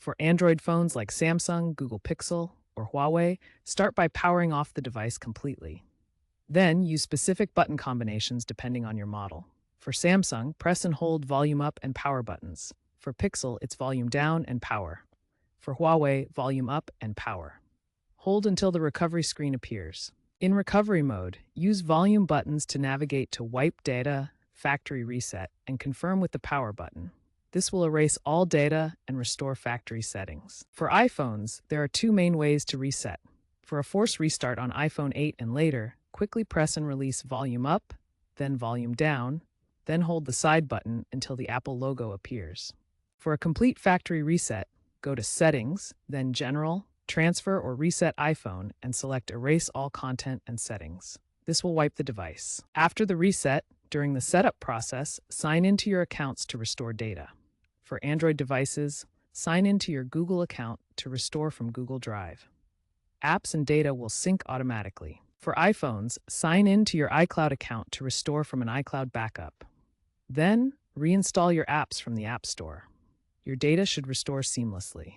For Android phones like Samsung, Google Pixel, or Huawei, start by powering off the device completely. Then use specific button combinations depending on your model. For Samsung, press and hold volume up and power buttons. For Pixel, it's volume down and power. For Huawei, volume up and power. Hold until the recovery screen appears. In recovery mode, use volume buttons to navigate to wipe data, factory reset, and confirm with the power button. This will erase all data and restore factory settings. For iPhones, there are two main ways to reset. For a force restart on iPhone 8 and later, quickly press and release volume up, then volume down, then hold the side button until the Apple logo appears. For a complete factory reset, go to Settings, then General, Transfer or Reset iPhone, and select Erase all content and settings. This will wipe the device. After the reset, during the setup process, sign into your accounts to restore data. For Android devices, sign into your Google account to restore from Google Drive. Apps and data will sync automatically. For iPhones, sign in to your iCloud account to restore from an iCloud backup. Then, reinstall your apps from the App Store. Your data should restore seamlessly.